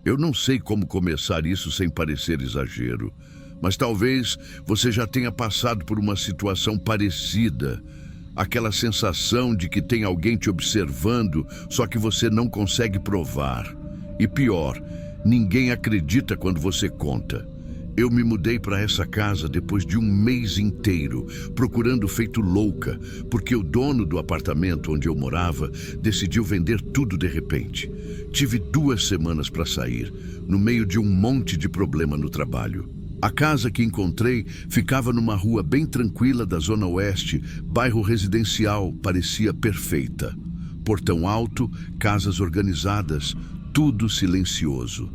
Eu não sei como começar isso sem parecer exagero, mas talvez você já tenha passado por uma situação parecida. Aquela sensação de que tem alguém te observando, só que você não consegue provar. E pior, ninguém acredita quando você conta. Eu me mudei para essa casa depois de um mês inteiro, procurando feito louca, porque o dono do apartamento onde eu morava decidiu vender tudo de repente. Tive 2 semanas para sair, no meio de um monte de problema no trabalho. A casa que encontrei ficava numa rua bem tranquila da Zona Oeste, bairro residencial, parecia perfeita. Portão alto, casas organizadas, tudo silencioso.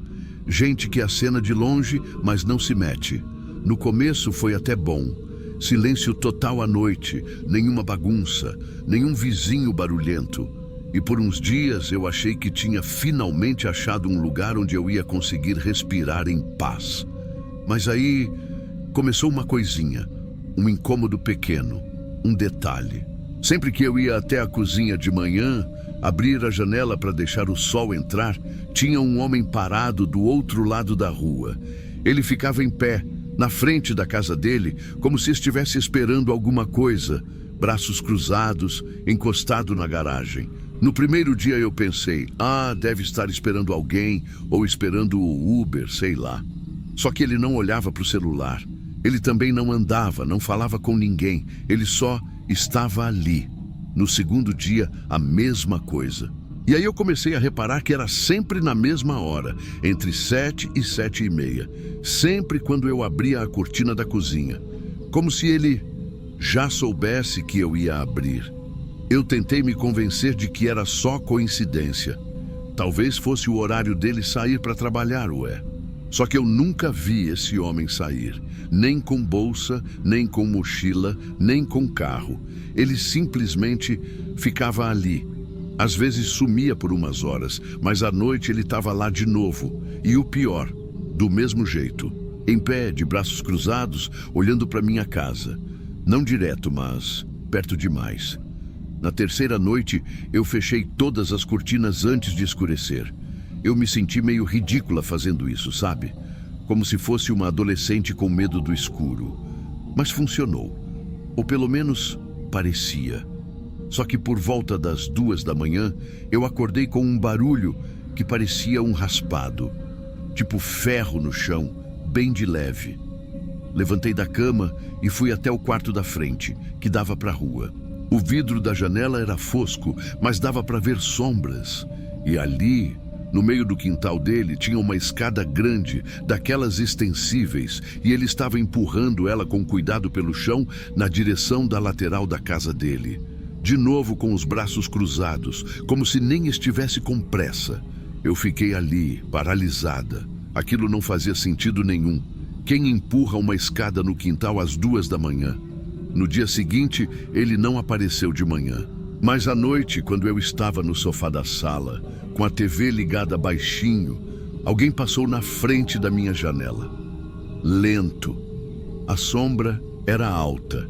Gente que acena de longe, mas não se mete. No começo foi até bom. Silêncio total à noite, nenhuma bagunça, nenhum vizinho barulhento. E por uns dias eu achei que tinha finalmente achado um lugar onde eu ia conseguir respirar em paz. Mas aí começou uma coisinha, um incômodo pequeno, um detalhe. Sempre que eu ia até a cozinha de manhã, abrir a janela para deixar o sol entrar, tinha um homem parado do outro lado da rua. Ele ficava em pé, na frente da casa dele, como se estivesse esperando alguma coisa, braços cruzados, encostado na garagem. No primeiro dia eu pensei, deve estar esperando alguém, ou esperando o Uber, sei lá. Só que ele não olhava para o celular. Ele também não andava, não falava com ninguém. Ele só estava ali. No segundo dia, a mesma coisa. E aí eu comecei a reparar que era sempre na mesma hora, entre 7 e 7:30. Sempre quando eu abria a cortina da cozinha. Como se ele já soubesse que eu ia abrir. Eu tentei me convencer de que era só coincidência. Talvez fosse o horário dele sair para trabalhar, ué. Só que eu nunca vi esse homem sair, nem com bolsa, nem com mochila, nem com carro. Ele simplesmente ficava ali. Às vezes sumia por umas horas, mas à noite ele estava lá de novo. E o pior, do mesmo jeito, em pé, de braços cruzados, olhando para minha casa. Não direto, mas perto demais. Na terceira noite, eu fechei todas as cortinas antes de escurecer. Eu me senti meio ridícula fazendo isso, sabe? Como se fosse uma adolescente com medo do escuro. Mas funcionou. Ou pelo menos parecia. Só que por volta das 2 da manhã, eu acordei com um barulho que parecia um raspado. Tipo ferro no chão, bem de leve. Levantei da cama e fui até o quarto da frente, que dava para a rua. O vidro da janela era fosco, mas dava para ver sombras. E ali, no meio do quintal dele, tinha uma escada grande, daquelas extensíveis, e ele estava empurrando ela com cuidado pelo chão na direção da lateral da casa dele. De novo com os braços cruzados, como se nem estivesse com pressa. Eu fiquei ali, paralisada. Aquilo não fazia sentido nenhum. Quem empurra uma escada no quintal às 2 da manhã? No dia seguinte, ele não apareceu de manhã. Mas à noite, quando eu estava no sofá da sala, com a TV ligada baixinho, alguém passou na frente da minha janela. Lento. A sombra era alta.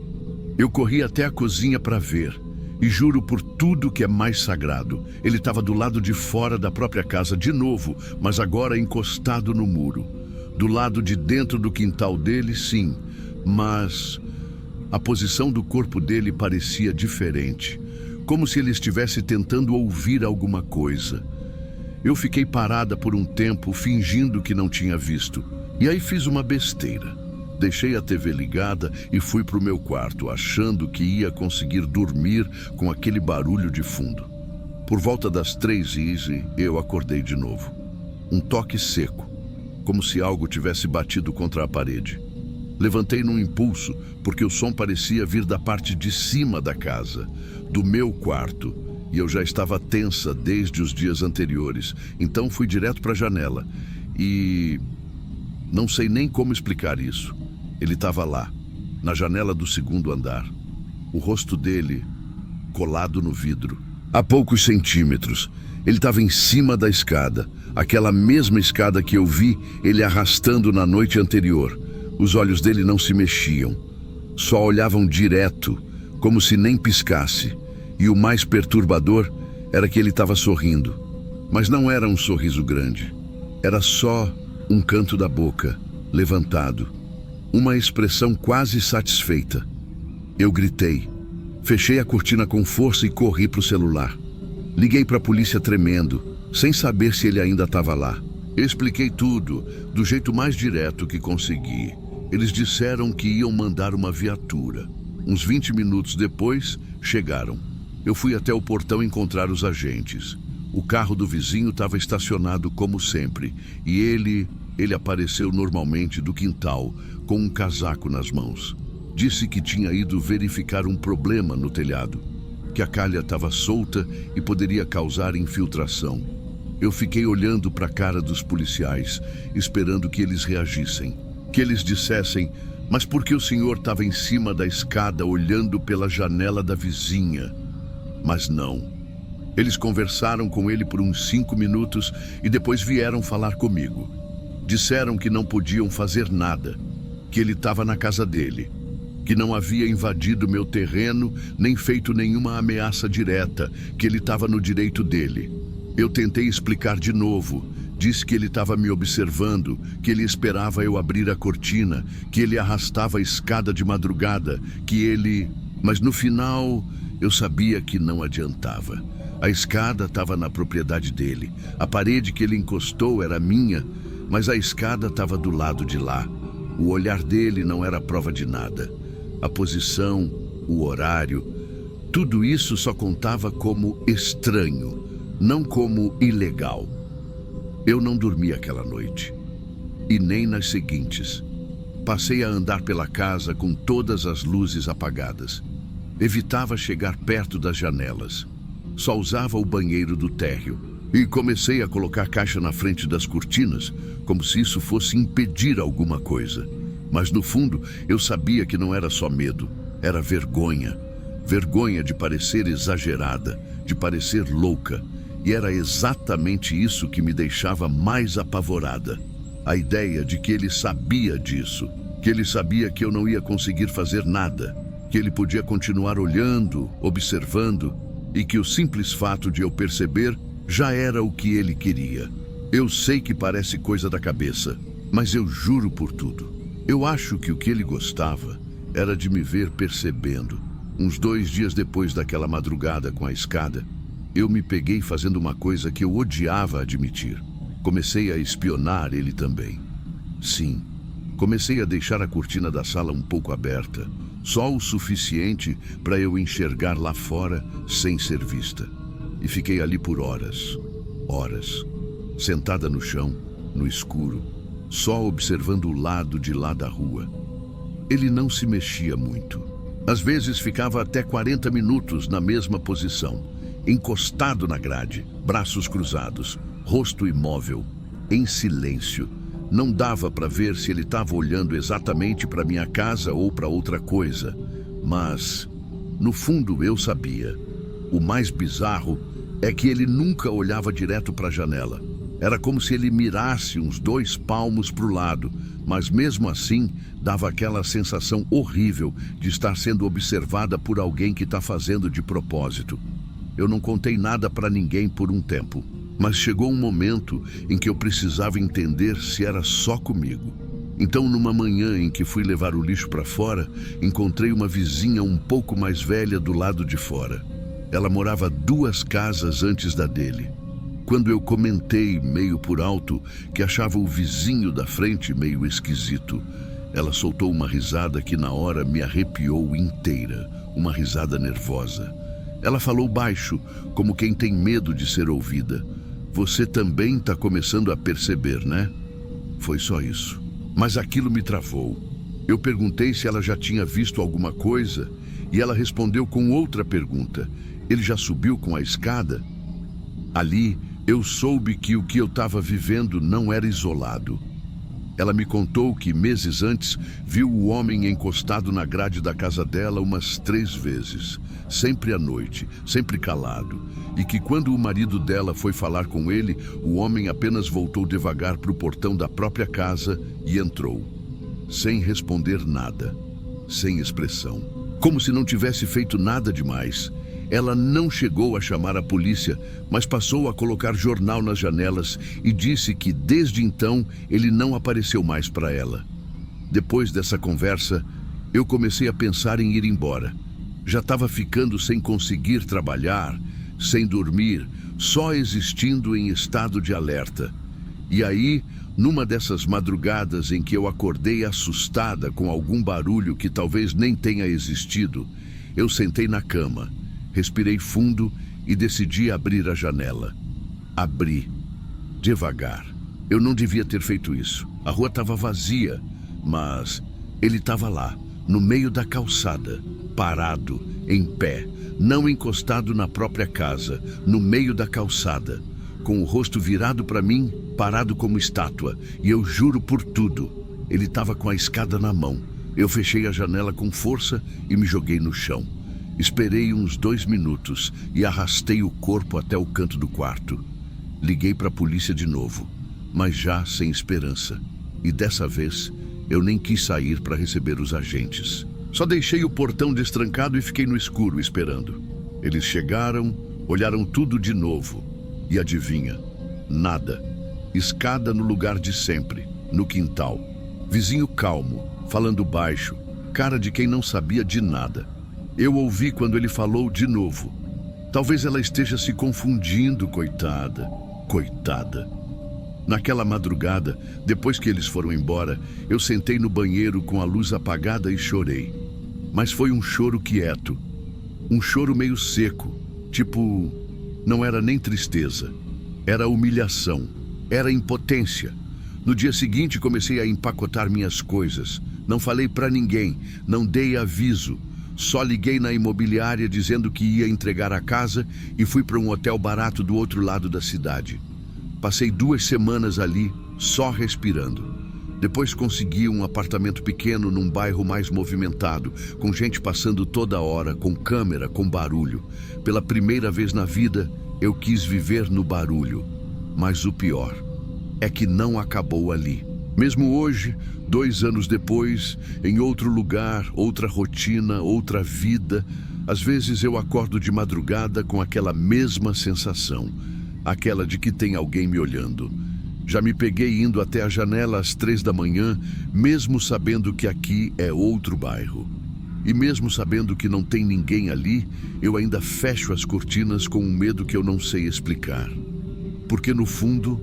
Eu corri até a cozinha para ver. E juro por tudo que é mais sagrado, ele estava do lado de fora da própria casa de novo, mas agora encostado no muro. Do lado de dentro do quintal dele, sim, mas a posição do corpo dele parecia diferente. Como se ele estivesse tentando ouvir alguma coisa. Eu fiquei parada por um tempo, fingindo que não tinha visto. E aí fiz uma besteira. Deixei a TV ligada e fui para o meu quarto, achando que ia conseguir dormir com aquele barulho de fundo. Por volta das 3h, eu acordei de novo. Um toque seco, como se algo tivesse batido contra a parede. Levantei num impulso, porque o som parecia vir da parte de cima da casa, do meu quarto, e eu já estava tensa desde os dias anteriores. Então fui direto para a janela e não sei nem como explicar isso. Ele estava lá, na janela do 2º andar, o rosto dele colado no vidro. A poucos centímetros, ele estava em cima da escada, aquela mesma escada que eu vi ele arrastando na noite anterior. Os olhos dele não se mexiam, só olhavam direto, como se nem piscasse. E o mais perturbador era que ele estava sorrindo, mas não era um sorriso grande. Era só um canto da boca, levantado, uma expressão quase satisfeita. Eu gritei, fechei a cortina com força e corri para o celular. Liguei para a polícia tremendo, sem saber se ele ainda estava lá. Eu expliquei tudo, do jeito mais direto que consegui. Eles disseram que iam mandar uma viatura. Uns 20 minutos depois, chegaram. Eu fui até o portão encontrar os agentes. O carro do vizinho estava estacionado como sempre, e ele apareceu normalmente do quintal, com um casaco nas mãos. Disse que tinha ido verificar um problema no telhado, que a calha estava solta e poderia causar infiltração. Eu fiquei olhando para a cara dos policiais, esperando que eles reagissem. Que eles dissessem, mas por que o senhor estava em cima da escada olhando pela janela da vizinha? Mas não. Eles conversaram com ele por uns 5 minutos e depois vieram falar comigo. Disseram que não podiam fazer nada, que ele estava na casa dele, que não havia invadido meu terreno nem feito nenhuma ameaça direta, que ele estava no direito dele. Eu tentei explicar de novo. Disse que ele estava me observando, que ele esperava eu abrir a cortina, que ele arrastava a escada de madrugada, que ele... Mas no final, eu sabia que não adiantava. A escada estava na propriedade dele. A parede que ele encostou era minha, mas a escada estava do lado de lá. O olhar dele não era prova de nada. A posição, o horário, tudo isso só contava como estranho, não como ilegal. Eu não dormi aquela noite, e nem nas seguintes. Passei a andar pela casa com todas as luzes apagadas. Evitava chegar perto das janelas. Só usava o banheiro do térreo. E comecei a colocar caixa na frente das cortinas, como se isso fosse impedir alguma coisa. Mas no fundo, eu sabia que não era só medo, era vergonha. Vergonha de parecer exagerada, de parecer louca. E era exatamente isso que me deixava mais apavorada. A ideia de que ele sabia disso, que ele sabia que eu não ia conseguir fazer nada, que ele podia continuar olhando, observando, e que o simples fato de eu perceber já era o que ele queria. Eu sei que parece coisa da cabeça, mas eu juro por tudo. Eu acho que o que ele gostava era de me ver percebendo. Uns 2 dias depois daquela madrugada com a escada, eu me peguei fazendo uma coisa que eu odiava admitir. Comecei a espionar ele também. Sim, comecei a deixar a cortina da sala um pouco aberta, só o suficiente para eu enxergar lá fora sem ser vista. E fiquei ali por horas, sentada no chão, no escuro, só observando o lado de lá da rua. Ele não se mexia muito. Às vezes ficava até 40 minutos na mesma posição, encostado na grade, braços cruzados, rosto imóvel, em silêncio. Não dava para ver se ele estava olhando exatamente para minha casa ou para outra coisa, mas, no fundo, eu sabia. O mais bizarro é que ele nunca olhava direto para a janela. Era como se ele mirasse uns 2 palmos para o lado, mas mesmo assim dava aquela sensação horrível de estar sendo observada por alguém que está fazendo de propósito. Eu não contei nada para ninguém por um tempo, mas chegou um momento em que eu precisava entender se era só comigo. Então, numa manhã em que fui levar o lixo para fora, encontrei uma vizinha um pouco mais velha do lado de fora. Ela morava 2 casas antes da dele. Quando eu comentei, meio por alto, que achava o vizinho da frente meio esquisito, ela soltou uma risada que na hora me arrepiou inteira, uma risada nervosa. Ela falou baixo, como quem tem medo de ser ouvida. Você também está começando a perceber, né? Foi só isso. Mas aquilo me travou. Eu perguntei se ela já tinha visto alguma coisa e ela respondeu com outra pergunta. Ele já subiu com a escada? Ali, eu soube que o que eu estava vivendo não era isolado. Ela me contou que meses antes viu o homem encostado na grade da casa dela umas 3 vezes, sempre à noite, sempre calado, e que quando o marido dela foi falar com ele, o homem apenas voltou devagar para o portão da própria casa e entrou, sem responder nada, sem expressão, como se não tivesse feito nada demais. Ela não chegou a chamar a polícia, mas passou a colocar jornal nas janelas e disse que desde então ele não apareceu mais para ela. Depois dessa conversa, eu comecei a pensar em ir embora. Já estava ficando sem conseguir trabalhar, sem dormir, só existindo em estado de alerta. E aí, numa dessas madrugadas em que eu acordei assustada com algum barulho que talvez nem tenha existido, eu sentei na cama, respirei fundo e decidi abrir a janela. Abri, devagar. Eu não devia ter feito isso. A rua estava vazia, mas ele estava lá, no meio da calçada, parado, em pé, não encostado na própria casa, no meio da calçada, com o rosto virado para mim, parado como estátua, e eu juro por tudo, ele estava com a escada na mão. Eu fechei a janela com força e me joguei no chão. Esperei uns 2 minutos e arrastei o corpo até o canto do quarto. Liguei para a polícia de novo, mas já sem esperança. E dessa vez, eu nem quis sair para receber os agentes. Só deixei o portão destrancado e fiquei no escuro esperando. Eles chegaram, olharam tudo de novo. E adivinha? Nada. Escada no lugar de sempre, no quintal. Vizinho calmo, falando baixo, cara de quem não sabia de nada. Eu ouvi quando ele falou de novo. Talvez ela esteja se confundindo, coitada. Coitada. Naquela madrugada, depois que eles foram embora, eu sentei no banheiro com a luz apagada e chorei. Mas foi um choro quieto. Um choro meio seco. Tipo, não era nem tristeza. Era humilhação. Era impotência. No dia seguinte, comecei a empacotar minhas coisas. Não falei para ninguém. Não dei aviso. Só liguei na imobiliária dizendo que ia entregar a casa e fui para um hotel barato do outro lado da cidade. Passei 2 semanas ali, só respirando. Depois consegui um apartamento pequeno num bairro mais movimentado, com gente passando toda hora, com câmera, com barulho. Pela primeira vez na vida, eu quis viver no barulho. Mas o pior é que não acabou ali. Mesmo hoje, 2 anos depois, em outro lugar, outra rotina, outra vida, às vezes eu acordo de madrugada com aquela mesma sensação, aquela de que tem alguém me olhando. Já me peguei indo até a janela às 3 da manhã, mesmo sabendo que aqui é outro bairro. E mesmo sabendo que não tem ninguém ali, eu ainda fecho as cortinas com um medo que eu não sei explicar. Porque no fundo,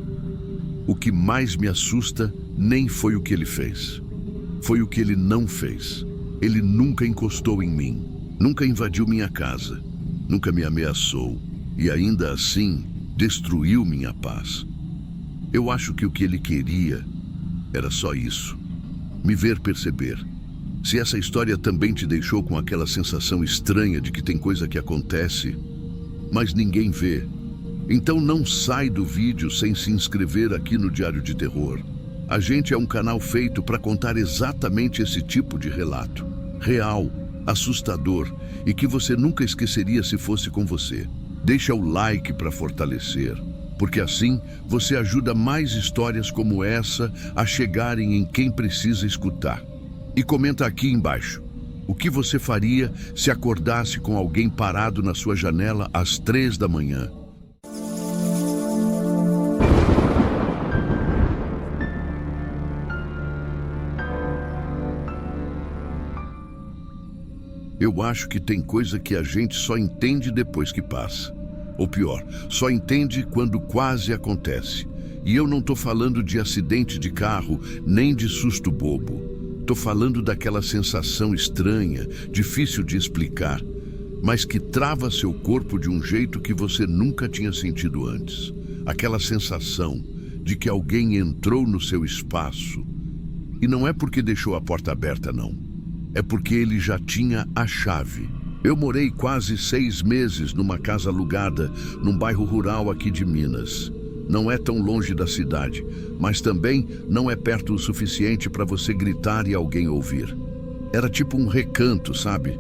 o que mais me assusta nem foi o que ele fez. Foi o que ele não fez. Ele nunca encostou em mim, nunca invadiu minha casa, nunca me ameaçou e ainda assim destruiu minha paz. Eu acho que o que ele queria era só isso, me ver perceber. Se essa história também te deixou com aquela sensação estranha de que tem coisa que acontece, mas ninguém vê, então não sai do vídeo sem se inscrever aqui no Diário de Terror. A gente é um canal feito para contar exatamente esse tipo de relato. Real, assustador e que você nunca esqueceria se fosse com você. Deixa o like para fortalecer, porque assim você ajuda mais histórias como essa a chegarem em quem precisa escutar. E comenta aqui embaixo. O que você faria se acordasse com alguém parado na sua janela às 3 da manhã? Eu acho que tem coisa que a gente só entende depois que passa. Ou pior, só entende quando quase acontece. E eu não tô falando de acidente de carro, nem de susto bobo. Tô falando daquela sensação estranha, difícil de explicar, mas que trava seu corpo de um jeito que você nunca tinha sentido antes. Aquela sensação de que alguém entrou no seu espaço. E não é porque deixou a porta aberta, não. É porque ele já tinha a chave. Eu morei quase 6 meses numa casa alugada, num bairro rural aqui de Minas. Não é tão longe da cidade, mas também não é perto o suficiente para você gritar e alguém ouvir. Era tipo um recanto, sabe?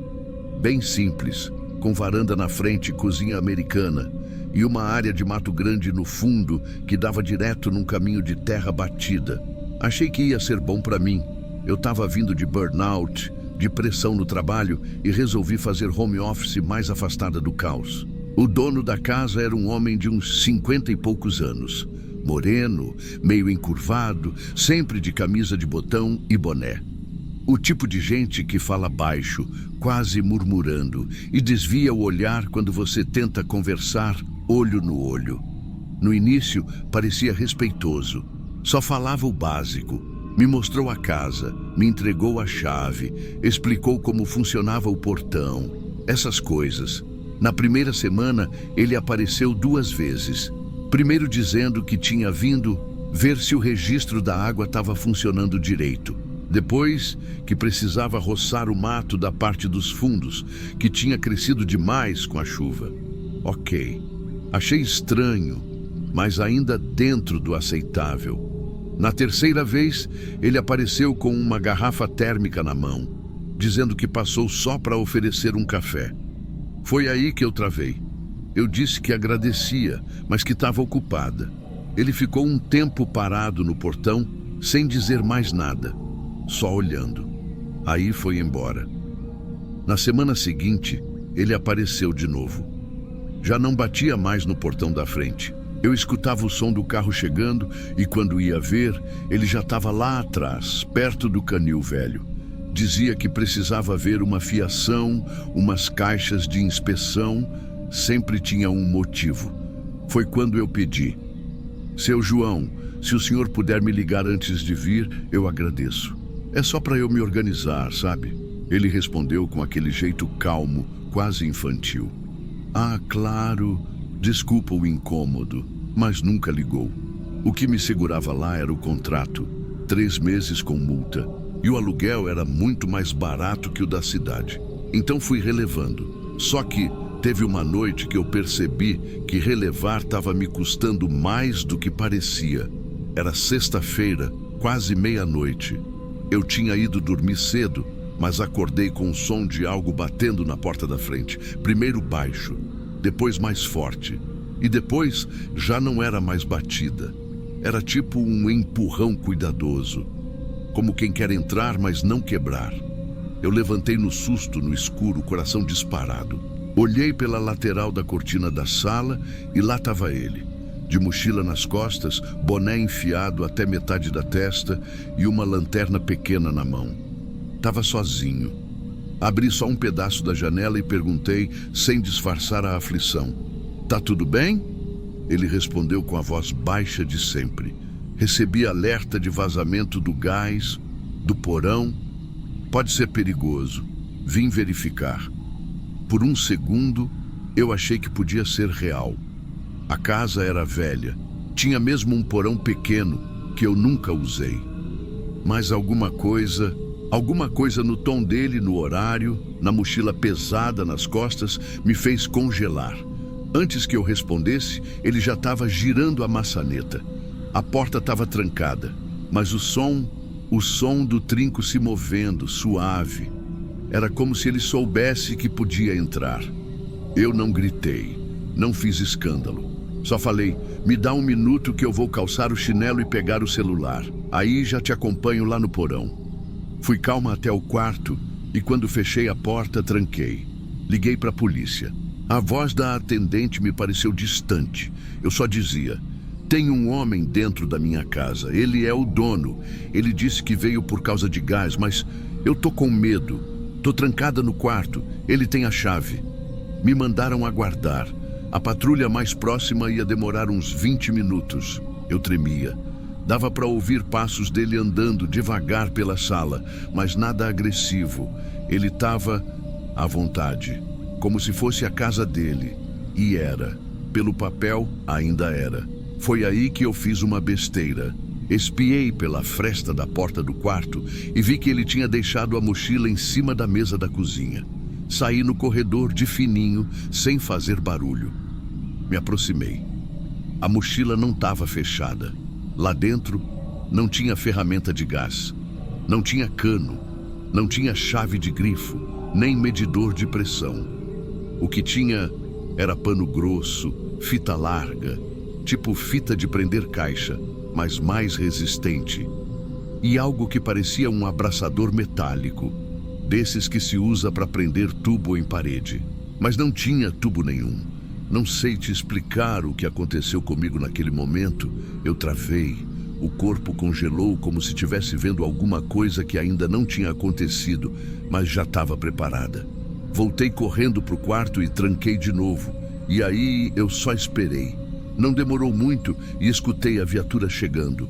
Bem simples, com varanda na frente, cozinha americana e uma área de mato grande no fundo que dava direto num caminho de terra batida. Achei que ia ser bom para mim. Eu estava vindo de burnout, de pressão no trabalho e resolvi fazer home office mais afastada do caos. O dono da casa era um homem de uns 50 e poucos anos. Moreno, meio encurvado, sempre de camisa de botão e boné. O tipo de gente que fala baixo, quase murmurando, e desvia o olhar quando você tenta conversar olho no olho. No início, parecia respeitoso. Só falava o básico. Me mostrou a casa, me entregou a chave, explicou como funcionava o portão. Essas coisas. Na primeira semana, ele apareceu 2 vezes. Primeiro dizendo que tinha vindo ver se o registro da água estava funcionando direito. Depois, que precisava roçar o mato da parte dos fundos, que tinha crescido demais com a chuva. Ok. Achei estranho, mas ainda dentro do aceitável. Na terceira vez, ele apareceu com uma garrafa térmica na mão, dizendo que passou só para oferecer um café. Foi aí que eu travei. Eu disse que agradecia, mas que estava ocupada. Ele ficou um tempo parado no portão, sem dizer mais nada, só olhando. Aí foi embora. Na semana seguinte, ele apareceu de novo. Já não batia mais no portão da frente. Eu escutava o som do carro chegando e quando ia ver, ele já estava lá atrás, perto do canil velho. Dizia que precisava ver uma fiação, umas caixas de inspeção, sempre tinha um motivo. Foi quando eu pedi: "Seu João, se o senhor puder me ligar antes de vir, eu agradeço. É só para eu me organizar, sabe?" Ele respondeu com aquele jeito calmo, quase infantil. "Ah, claro, desculpa o incômodo", mas nunca ligou. O que me segurava lá era o contrato, 3 meses com multa, e o aluguel era muito mais barato que o da cidade. Então fui relevando. Só que teve uma noite que eu percebi que relevar estava me custando mais do que parecia. Era sexta-feira, quase meia-noite. Eu tinha ido dormir cedo, mas acordei com o som de algo batendo na porta da frente. Primeiro baixo, depois mais forte. E depois já não era mais batida. Era tipo um empurrão cuidadoso. Como quem quer entrar, mas não quebrar. Eu levantei no susto, no escuro, o coração disparado. Olhei pela lateral da cortina da sala e lá estava ele. De mochila nas costas, boné enfiado até metade da testa e uma lanterna pequena na mão. Estava sozinho. Abri só um pedaço da janela e perguntei, sem disfarçar a aflição: "Tá tudo bem?" Ele respondeu com a voz baixa de sempre. Recebi alerta de vazamento do gás, do porão. Pode ser perigoso. Vim verificar. Por um segundo, eu achei que podia ser real. A casa era velha. Tinha mesmo um porão pequeno, que eu nunca usei. Mas alguma coisa no tom dele, no horário, na mochila pesada nas costas, me fez congelar. Antes que eu respondesse, ele já estava girando a maçaneta. A porta estava trancada, mas o som do trinco se movendo, suave. Era como se ele soubesse que podia entrar. Eu não gritei, não fiz escândalo. Só falei: "Me dá 1 minuto que eu vou calçar o chinelo e pegar o celular. Aí já te acompanho lá no porão." Fui calma até o quarto e quando fechei a porta, tranquei. Liguei para a polícia. A voz da atendente me pareceu distante. Eu só dizia: "Tem um homem dentro da minha casa. Ele é o dono. Ele disse que veio por causa de gás, mas eu tô com medo. Tô trancada no quarto. Ele tem a chave." Me mandaram aguardar. A patrulha mais próxima ia demorar uns 20 minutos. Eu tremia. Dava para ouvir passos dele andando devagar pela sala, mas nada agressivo. Ele estava à vontade, como se fosse a casa dele. E era. Pelo papel, ainda era. Foi aí que eu fiz uma besteira. Espiei pela fresta da porta do quarto e vi que ele tinha deixado a mochila em cima da mesa da cozinha. Saí no corredor de fininho, sem fazer barulho. Me aproximei. A mochila não estava fechada. Lá dentro, não tinha ferramenta de gás. Não tinha cano. Não tinha chave de grifo, nem medidor de pressão. O que tinha era pano grosso, fita larga, tipo fita de prender caixa, mas mais resistente. E algo que parecia um abraçador metálico. desses que se usa para prender tubo em parede. Mas não tinha tubo nenhum. Não sei te explicar o que aconteceu comigo naquele momento. Eu travei. O corpo congelou como se estivesse vendo alguma coisa que ainda não tinha acontecido, mas já estava preparada. Voltei correndo para o quarto e tranquei de novo. E aí eu só esperei. Não demorou muito e escutei a viatura chegando.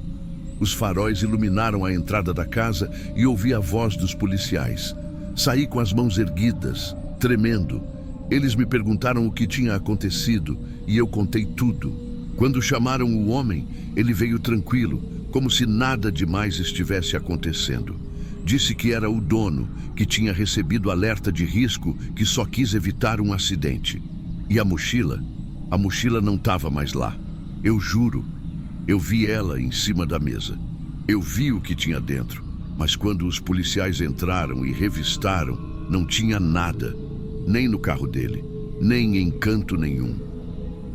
Os faróis iluminaram a entrada da casa e ouvi a voz dos policiais. Saí com as mãos erguidas, tremendo. Eles me perguntaram o que tinha acontecido e eu contei tudo. Quando chamaram o homem, ele veio tranquilo, como se nada demais estivesse acontecendo. Disse que era o dono, que tinha recebido alerta de risco, que só quis evitar um acidente. E a mochila? A mochila não estava mais lá. Eu juro. Eu vi ela em cima da mesa. Eu vi o que tinha dentro, mas quando os policiais entraram e revistaram, não tinha nada. Nem no carro dele, nem em canto nenhum.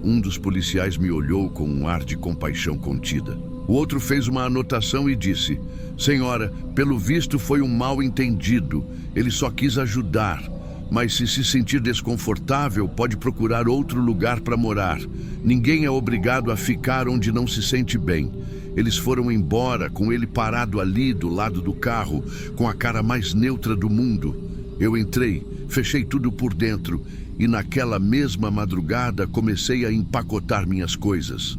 Um dos policiais me olhou com um ar de compaixão contida. O outro fez uma anotação e disse: "Senhora, pelo visto foi um mal-entendido. Ele só quis ajudar. Mas se sentir desconfortável, pode procurar outro lugar para morar. Ninguém é obrigado a ficar onde não se sente bem." Eles foram embora, com ele parado ali do lado do carro, com a cara mais neutra do mundo. Eu entrei, fechei tudo por dentro e naquela mesma madrugada comecei a empacotar minhas coisas.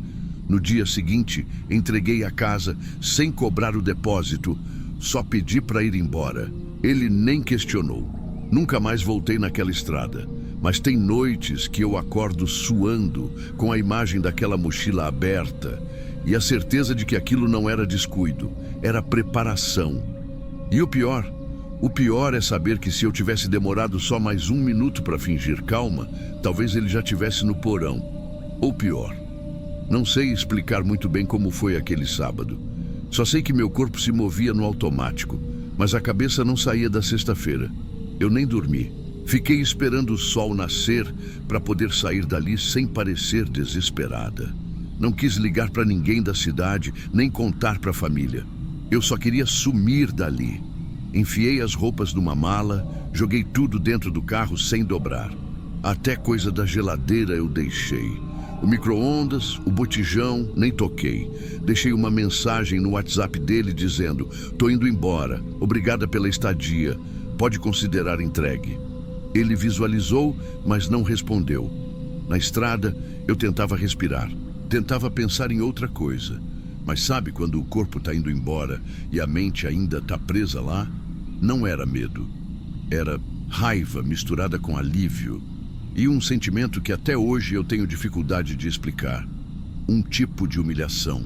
No dia seguinte, entreguei a casa sem cobrar o depósito. Só pedi para ir embora. Ele nem questionou. Nunca mais voltei naquela estrada. Mas tem noites que eu acordo suando com a imagem daquela mochila aberta e a certeza de que aquilo não era descuido, era preparação. E o pior é saber que se eu tivesse demorado só mais 1 minuto para fingir calma, talvez ele já estivesse no porão. Ou pior. Não sei explicar muito bem como foi aquele sábado. Só sei que meu corpo se movia no automático, mas a cabeça não saía da sexta-feira. Eu nem dormi. Fiquei esperando o sol nascer para poder sair dali sem parecer desesperada. Não quis ligar para ninguém da cidade, nem contar para a família. Eu só queria sumir dali. Enfiei as roupas numa mala, joguei tudo dentro do carro sem dobrar. Até coisa da geladeira eu deixei. O micro-ondas, o botijão, nem toquei. Deixei uma mensagem no WhatsApp dele dizendo: "Tô indo embora, obrigada pela estadia, pode considerar entregue." Ele visualizou, mas não respondeu. Na estrada, eu tentava respirar, tentava pensar em outra coisa. Mas sabe quando o corpo está indo embora e a mente ainda está presa lá? Não era medo. Era raiva misturada com alívio. E um sentimento que até hoje eu tenho dificuldade de explicar. Um tipo de humilhação.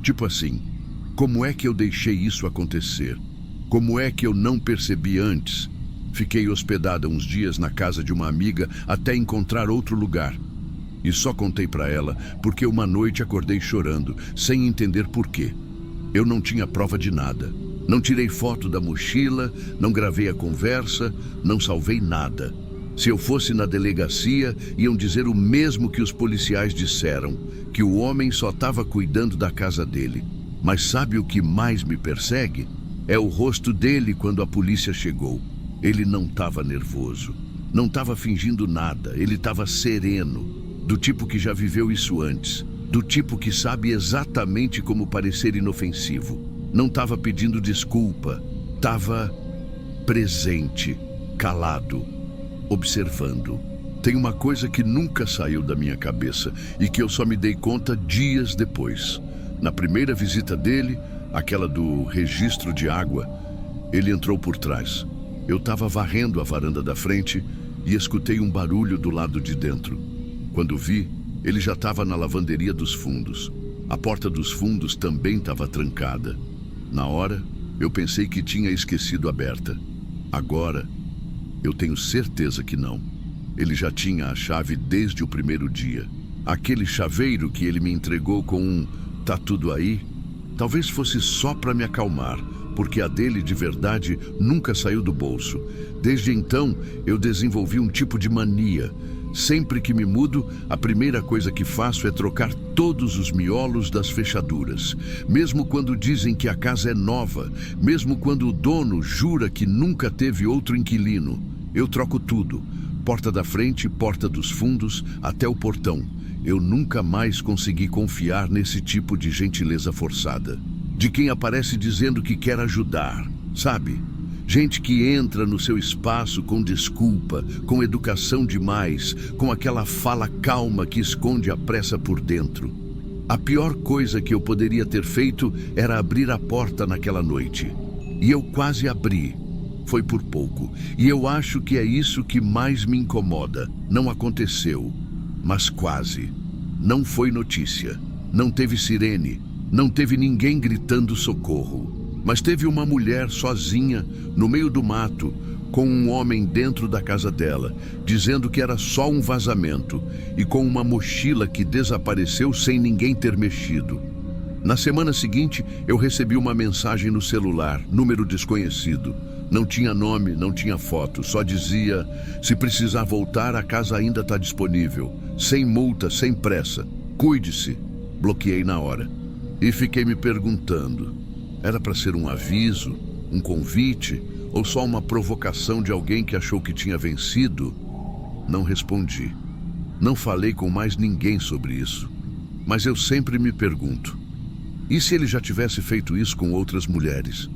Tipo assim, como é que eu deixei isso acontecer? Como é que eu não percebi antes? Fiquei hospedada uns dias na casa de uma amiga até encontrar outro lugar. E só contei para ela porque uma noite acordei chorando, sem entender por quê. Eu não tinha prova de nada. Não tirei foto da mochila, não gravei a conversa, não salvei nada. Se eu fosse na delegacia, iam dizer o mesmo que os policiais disseram, que o homem só estava cuidando da casa dele. Mas sabe o que mais me persegue? É o rosto dele quando a polícia chegou. Ele não estava nervoso, não estava fingindo nada, ele estava sereno, do tipo que já viveu isso antes, do tipo que sabe exatamente como parecer inofensivo. Não estava pedindo desculpa, estava presente, calado, observando. Tem uma coisa que nunca saiu da minha cabeça e que eu só me dei conta dias depois. Na primeira visita dele, aquela do registro de água, ele entrou por trás. Eu estava varrendo a varanda da frente e escutei um barulho do lado de dentro. Quando vi, ele já estava na lavanderia dos fundos. A porta dos fundos também estava trancada. Na hora, eu pensei que tinha esquecido aberta. Agora, eu tenho certeza que não. Ele já tinha a chave desde o primeiro dia. Aquele chaveiro que ele me entregou com um "tá tudo aí", talvez fosse só para me acalmar, porque a dele de verdade nunca saiu do bolso. Desde então, eu desenvolvi um tipo de mania. Sempre que me mudo, a primeira coisa que faço é trocar todos os miolos das fechaduras. Mesmo quando dizem que a casa é nova, mesmo quando o dono jura que nunca teve outro inquilino, eu troco tudo. Porta da frente, porta dos fundos, até o portão. Eu nunca mais consegui confiar nesse tipo de gentileza forçada. De quem aparece dizendo que quer ajudar, sabe? Gente que entra no seu espaço com desculpa, com educação demais, com aquela fala calma que esconde a pressa por dentro. A pior coisa que eu poderia ter feito era abrir a porta naquela noite. E eu quase abri. Foi por pouco. E eu acho que é isso que mais me incomoda. Não aconteceu, mas quase. Não foi notícia. Não teve sirene. Não teve ninguém gritando socorro. Mas teve uma mulher sozinha, no meio do mato, com um homem dentro da casa dela, dizendo que era só um vazamento, e com uma mochila que desapareceu sem ninguém ter mexido. Na semana seguinte, eu recebi uma mensagem no celular, número desconhecido. Não tinha nome, não tinha foto, só dizia: se precisar voltar, a casa ainda está disponível. Sem multa, sem pressa. Cuide-se. Bloqueei na hora. E fiquei me perguntando: era para ser um aviso, um convite, ou só uma provocação de alguém que achou que tinha vencido? Não respondi. Não falei com mais ninguém sobre isso. Mas eu sempre me pergunto: e se ele já tivesse feito isso com outras mulheres?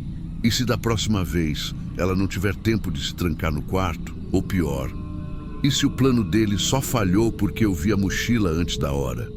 E se da próxima vez ela não tiver tempo de se trancar no quarto? Ou pior, e se o plano dele só falhou porque eu vi a mochila antes da hora?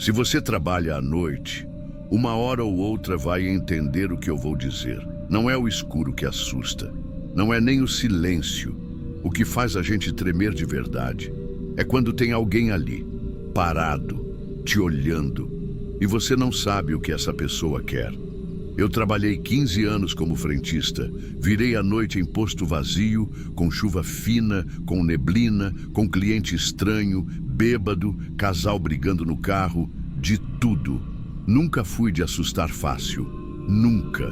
Se você trabalha à noite, uma hora ou outra vai entender o que eu vou dizer. Não é o escuro que assusta. Não é nem o silêncio. O que faz a gente tremer de verdade é quando tem alguém ali, parado, te olhando, e você não sabe o que essa pessoa quer. Eu trabalhei 15 anos como frentista. Virei à noite em posto vazio, com chuva fina, com neblina, com cliente estranho, bêbado, casal brigando no carro, de tudo. Nunca fui de assustar fácil. Nunca.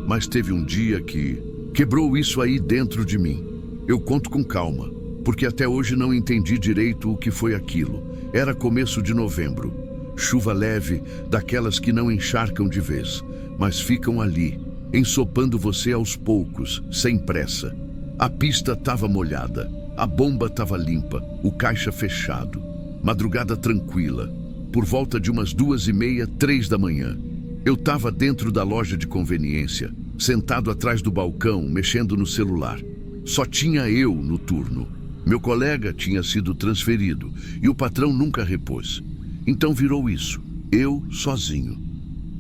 Mas teve um dia que quebrou isso aí dentro de mim. Eu conto com calma, porque até hoje não entendi direito o que foi aquilo. Era começo de novembro. Chuva leve, daquelas que não encharcam de vez, mas ficam ali, ensopando você aos poucos, sem pressa. A pista estava molhada, a bomba estava limpa, o caixa fechado. Madrugada tranquila, por volta de umas 2:30, 3 da manhã. Eu estava dentro da loja de conveniência, sentado atrás do balcão, mexendo no celular. Só tinha eu no turno. Meu colega tinha sido transferido e o patrão nunca repôs. Então virou isso, eu sozinho.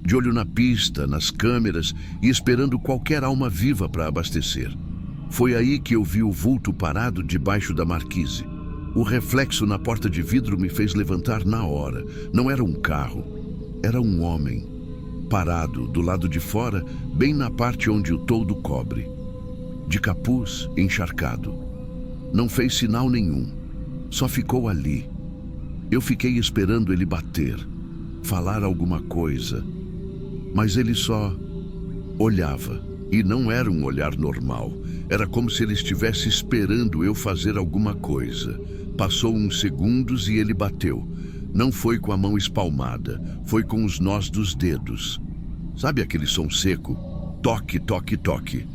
De olho na pista, nas câmeras e esperando qualquer alma viva para abastecer. Foi aí que eu vi o vulto parado debaixo da marquise. O reflexo na porta de vidro me fez levantar na hora. Não era um carro, era um homem, parado do lado de fora, bem na parte onde o toldo cobre. De capuz, encharcado. Não fez sinal nenhum, só ficou ali. Eu fiquei esperando ele bater, falar alguma coisa, mas ele só olhava. E não era um olhar normal, era como se ele estivesse esperando eu fazer alguma coisa. Passou uns segundos e ele bateu. Não foi com a mão espalmada, foi com os nós dos dedos. Sabe aquele som seco? Toque, toque, toque.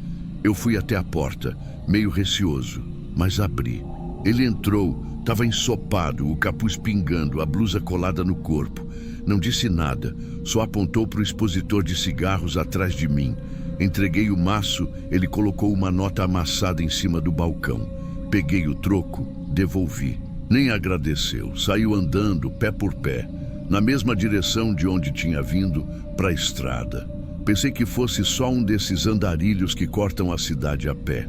Eu fui até a porta, meio receoso, mas abri. Ele entrou, estava ensopado, o capuz pingando, a blusa colada no corpo. Não disse nada, só apontou para o expositor de cigarros atrás de mim. Entreguei o maço, ele colocou uma nota amassada em cima do balcão. Peguei o troco, devolvi. Nem agradeceu, saiu andando, pé por pé, na mesma direção de onde tinha vindo, para a estrada. Pensei que fosse só um desses andarilhos que cortam a cidade a pé.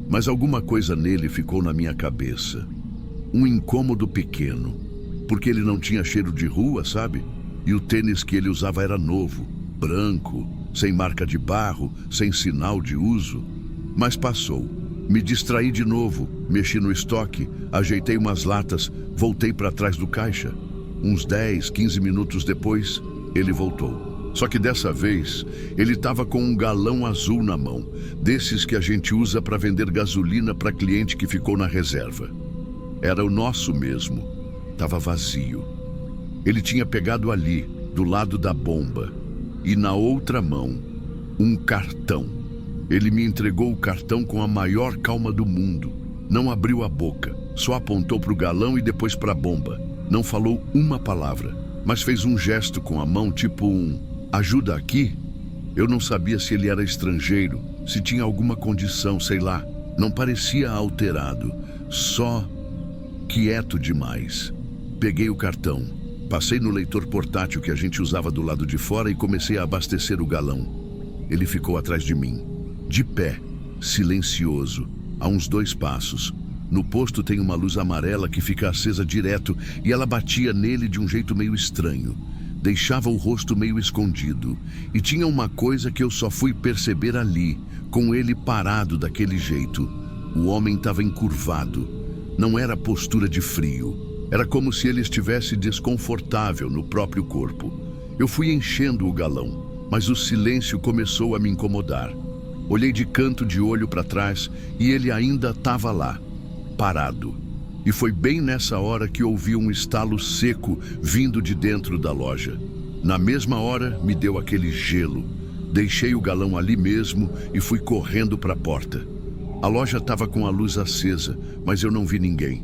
Mas alguma coisa nele ficou na minha cabeça. Um incômodo pequeno, porque ele não tinha cheiro de rua, sabe? E o tênis que ele usava era novo, branco, sem marca de barro, sem sinal de uso. Mas passou. Me distraí de novo, mexi no estoque, ajeitei umas latas, voltei para trás do caixa. Uns 10, 15 minutos depois, ele voltou. Só que dessa vez, ele estava com um galão azul na mão, desses que a gente usa para vender gasolina para cliente que ficou na reserva. Era o nosso mesmo. Estava vazio. Ele tinha pegado ali, do lado da bomba, e na outra mão, um cartão. Ele me entregou o cartão com a maior calma do mundo. Não abriu a boca, só apontou para o galão e depois para a bomba. Não falou uma palavra, mas fez um gesto com a mão, tipo um "ajuda aqui". Eu não sabia se ele era estrangeiro, se tinha alguma condição, sei lá. Não parecia alterado, só quieto demais. Peguei o cartão, passei no leitor portátil que a gente usava do lado de fora e comecei a abastecer o galão. Ele ficou atrás de mim, de pé, silencioso, a uns 2 passos. No posto tem uma luz amarela que fica acesa direto e ela batia nele de um jeito meio estranho. Deixava o rosto meio escondido. E tinha uma coisa que eu só fui perceber ali, com ele parado daquele jeito. O homem estava encurvado. Não era postura de frio. Era como se ele estivesse desconfortável no próprio corpo. Eu fui enchendo o galão, mas o silêncio começou a me incomodar. Olhei de canto de olho para trás e ele ainda estava lá, parado. E foi bem nessa hora que ouvi um estalo seco vindo de dentro da loja. Na mesma hora, me deu aquele gelo. Deixei o galão ali mesmo e fui correndo para a porta. A loja estava com a luz acesa, mas eu não vi ninguém.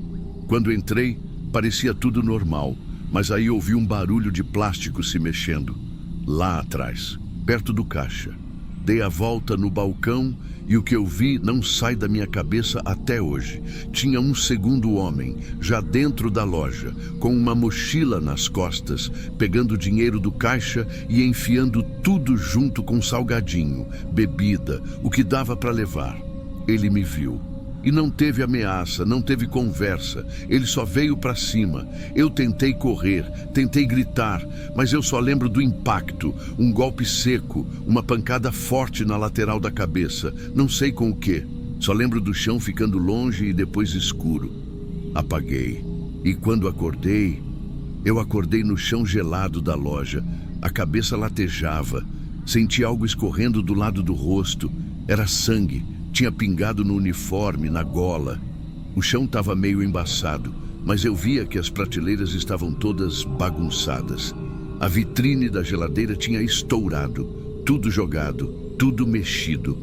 Quando entrei, parecia tudo normal, mas aí ouvi um barulho de plástico se mexendo. Lá atrás, perto do caixa. Dei a volta no balcão e o que eu vi não sai da minha cabeça até hoje. Tinha um segundo homem, já dentro da loja, com uma mochila nas costas, pegando dinheiro do caixa e enfiando tudo junto com salgadinho, bebida, o que dava para levar. Ele me viu. E não teve ameaça, não teve conversa. Ele só veio para cima. Eu tentei correr, tentei gritar, mas eu só lembro do impacto. Um golpe seco, uma pancada forte na lateral da cabeça. Não sei com o quê. Só lembro do chão ficando longe e depois escuro. Apaguei. E quando acordei, eu acordei no chão gelado da loja. A cabeça latejava. Senti algo escorrendo do lado do rosto. Era sangue. Tinha pingado no uniforme, na gola. O chão estava meio embaçado, mas eu via que as prateleiras estavam todas bagunçadas. A vitrine da geladeira tinha estourado, tudo jogado, tudo mexido.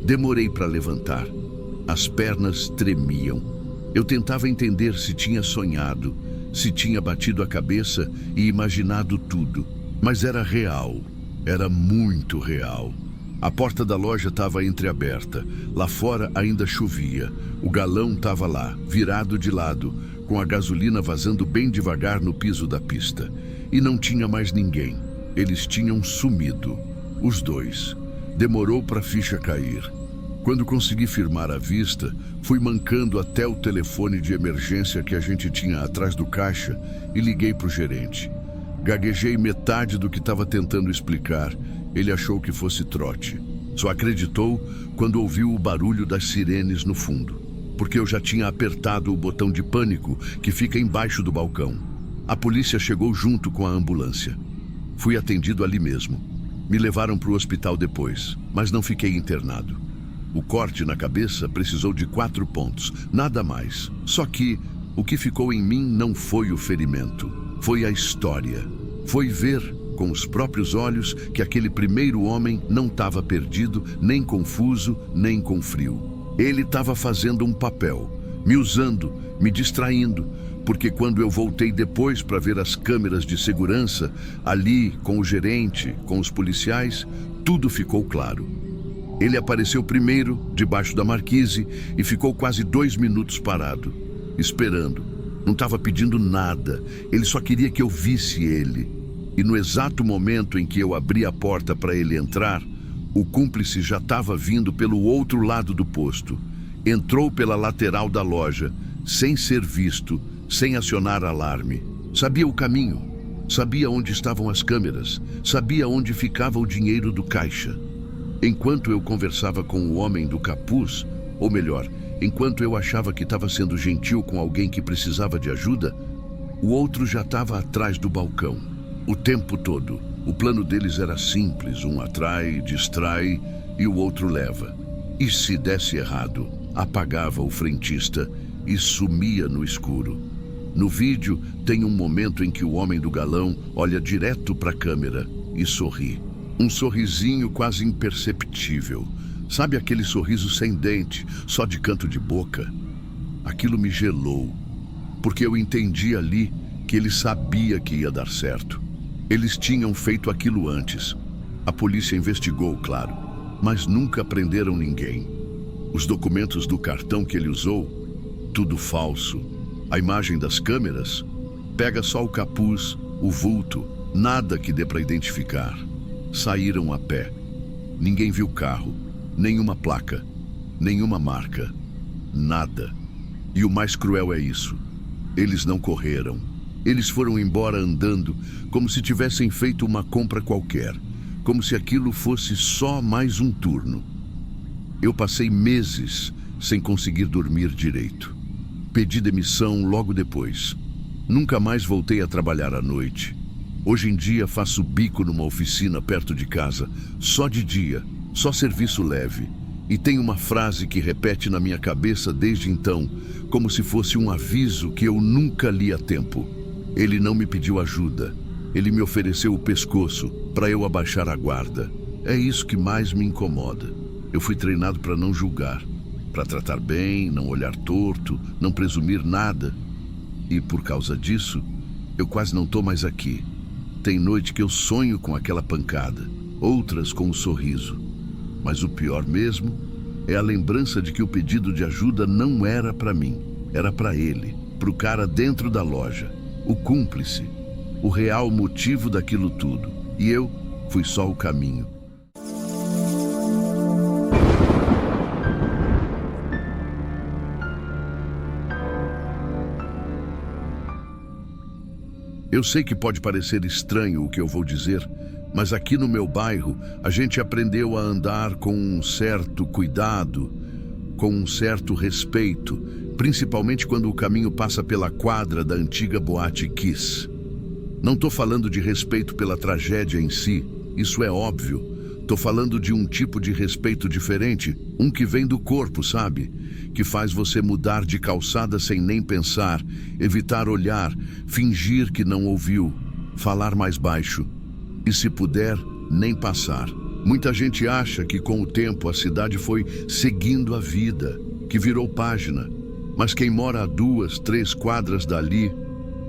Demorei para levantar. As pernas tremiam. Eu tentava entender se tinha sonhado, se tinha batido a cabeça e imaginado tudo. Mas era real, era muito real. A porta da loja estava entreaberta. Lá fora ainda chovia. O galão estava lá, virado de lado, com a gasolina vazando bem devagar no piso da pista. E não tinha mais ninguém. Eles tinham sumido. Os dois. Demorou para a ficha cair. Quando consegui firmar a vista, fui mancando até o telefone de emergência que a gente tinha atrás do caixa e liguei para o gerente. Gaguejei metade do que estava tentando explicar. Ele achou que fosse trote. Só acreditou quando ouviu o barulho das sirenes no fundo, porque eu já tinha apertado o botão de pânico que fica embaixo do balcão. A polícia chegou junto com a ambulância. Fui atendido ali mesmo. Me levaram para o hospital depois, mas não fiquei internado. O corte na cabeça precisou de 4 pontos, nada mais. Só que o que ficou em mim não foi o ferimento, foi a história. Foi ver com os próprios olhos que aquele primeiro homem não estava perdido, nem confuso, nem com frio. Ele estava fazendo um papel, me usando, me distraindo, porque quando eu voltei depois para ver as câmeras de segurança, ali com o gerente, com os policiais, tudo ficou claro. Ele apareceu primeiro, debaixo da marquise, e ficou quase 2 minutos parado, esperando. Não estava pedindo nada, ele só queria que eu visse ele. E no exato momento em que eu abri a porta para ele entrar, o cúmplice já estava vindo pelo outro lado do posto. Entrou pela lateral da loja, sem ser visto, sem acionar alarme. Sabia o caminho, sabia onde estavam as câmeras, sabia onde ficava o dinheiro do caixa. Enquanto eu conversava com o homem do capuz, ou melhor, Enquanto eu achava que estava sendo gentil com alguém que precisava de ajuda, o outro já estava atrás do balcão. O tempo todo. O plano deles era simples: um atrai, distrai e o outro leva. E se desse errado, apagava o frentista e sumia no escuro. No vídeo, tem um momento em que o homem do galão olha direto para a câmera e sorri. Um sorrisinho quase imperceptível. Sabe aquele sorriso sem dente, só de canto de boca? Aquilo me gelou, porque eu entendi ali que ele sabia que ia dar certo. Eles tinham feito aquilo antes. A polícia investigou, claro, mas nunca prenderam ninguém. Os documentos do cartão que ele usou, tudo falso. A imagem das câmeras, pega só o capuz, o vulto, nada que dê para identificar. Saíram a pé. Ninguém viu carro, nenhuma placa, nenhuma marca, nada. E o mais cruel é isso: eles não correram. Eles foram embora andando, como se tivessem feito uma compra qualquer, como se aquilo fosse só mais um turno. Eu passei meses sem conseguir dormir direito. Pedi demissão logo depois. Nunca mais voltei a trabalhar à noite. Hoje em dia faço bico numa oficina perto de casa, só de dia, só serviço leve. E tem uma frase que repete na minha cabeça desde então, como se fosse um aviso que eu nunca li a tempo. Ele não me pediu ajuda. Ele me ofereceu o pescoço para eu abaixar a guarda. É isso que mais me incomoda. Eu fui treinado para não julgar, para tratar bem, não olhar torto, não presumir nada. E por causa disso, eu quase não estou mais aqui. Tem noite que eu sonho com aquela pancada, outras com um sorriso. Mas o pior mesmo é a lembrança de que o pedido de ajuda não era para mim, era para ele, para o cara dentro da loja, o cúmplice, o real motivo daquilo tudo. E eu fui só o caminho. Eu sei que pode parecer estranho o que eu vou dizer, mas aqui no meu bairro a gente aprendeu a andar com um certo cuidado, com um certo respeito, principalmente quando o caminho passa pela quadra da antiga boate Kiss. Não estou falando de respeito pela tragédia em si, isso é óbvio. Estou falando de um tipo de respeito diferente, um que vem do corpo, sabe? Que faz você mudar de calçada sem nem pensar, evitar olhar, fingir que não ouviu, falar mais baixo e, se puder, nem passar. Muita gente acha que com o tempo a cidade foi seguindo a vida, que virou página. Mas quem mora a 2, 3 quadras dali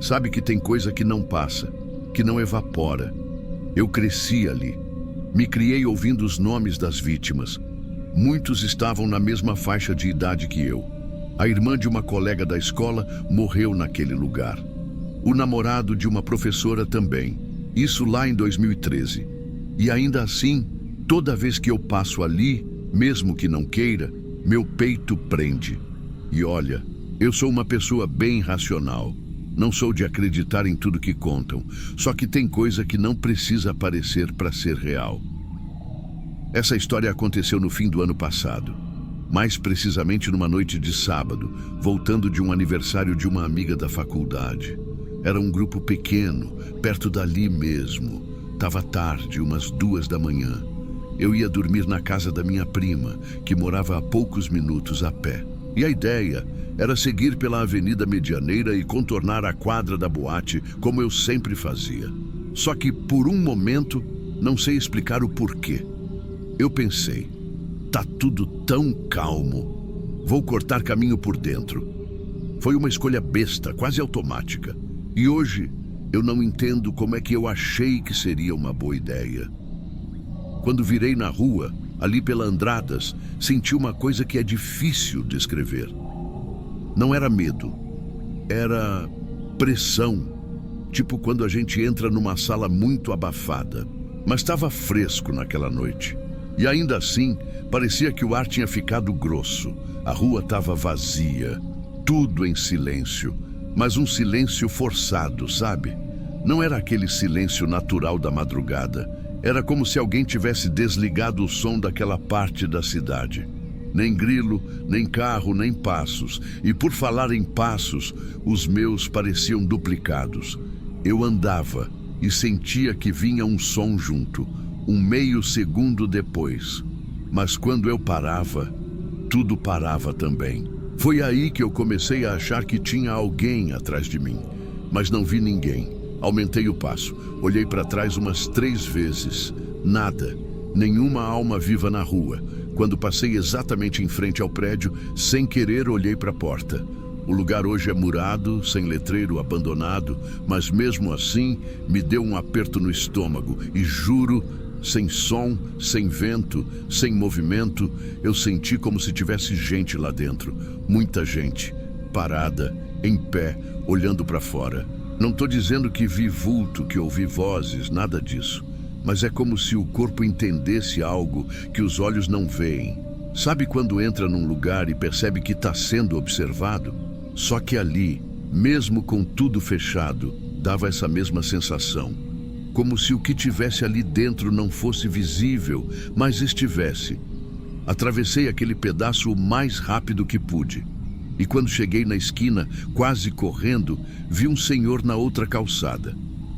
sabe que tem coisa que não passa, que não evapora. Eu cresci ali. Me criei ouvindo os nomes das vítimas. Muitos estavam na mesma faixa de idade que eu. A irmã de uma colega da escola morreu naquele lugar. O namorado de uma professora também. Isso lá em 2013. E ainda assim, toda vez que eu passo ali, mesmo que não queira, meu peito prende. E olha, eu sou uma pessoa bem racional. Não sou de acreditar em tudo que contam. Só que tem coisa que não precisa aparecer para ser real. Essa história aconteceu no fim do ano passado. Mais precisamente numa noite de sábado, voltando de um aniversário de uma amiga da faculdade. Era um grupo pequeno, perto dali mesmo. Tava tarde, umas 2 da manhã. Eu ia dormir na casa da minha prima, que morava a poucos minutos a pé. E a ideia era seguir pela Avenida Medianeira e contornar a quadra da boate, como eu sempre fazia. Só que, por um momento, não sei explicar o porquê. Eu pensei, tá tudo tão calmo, vou cortar caminho por dentro. Foi uma escolha besta, quase automática. E hoje, eu não entendo como é que eu achei que seria uma boa ideia. Quando virei na rua, ali pela Andradas, senti uma coisa que é difícil descrever. Não era medo, era pressão, tipo quando a gente entra numa sala muito abafada. Mas estava fresco naquela noite. E ainda assim, parecia que o ar tinha ficado grosso. A rua estava vazia, tudo em silêncio, mas um silêncio forçado, sabe? Não era aquele silêncio natural da madrugada. Era como se alguém tivesse desligado o som daquela parte da cidade. Nem grilo, nem carro, nem passos. E por falar em passos, os meus pareciam duplicados. Eu andava e sentia que vinha um som junto, um meio segundo depois. Mas quando eu parava, tudo parava também. Foi aí que eu comecei a achar que tinha alguém atrás de mim. Mas não vi ninguém. Aumentei o passo. Olhei para trás umas 3 vezes. Nada. Nenhuma alma viva na rua. Quando passei exatamente em frente ao prédio, sem querer olhei para a porta. O lugar hoje é murado, sem letreiro, abandonado, mas mesmo assim me deu um aperto no estômago e juro, sem som, sem vento, sem movimento, eu senti como se tivesse gente lá dentro. Muita gente, parada, em pé, olhando para fora. Não estou dizendo que vi vulto, que ouvi vozes, nada disso. Mas é como se o corpo entendesse algo que os olhos não veem. Sabe quando entra num lugar e percebe que está sendo observado? Só que ali, mesmo com tudo fechado, dava essa mesma sensação. Como se o que tivesse ali dentro não fosse visível, mas estivesse. Atravessei aquele pedaço o mais rápido que pude. E quando cheguei na esquina, quase correndo, vi um senhor na outra calçada.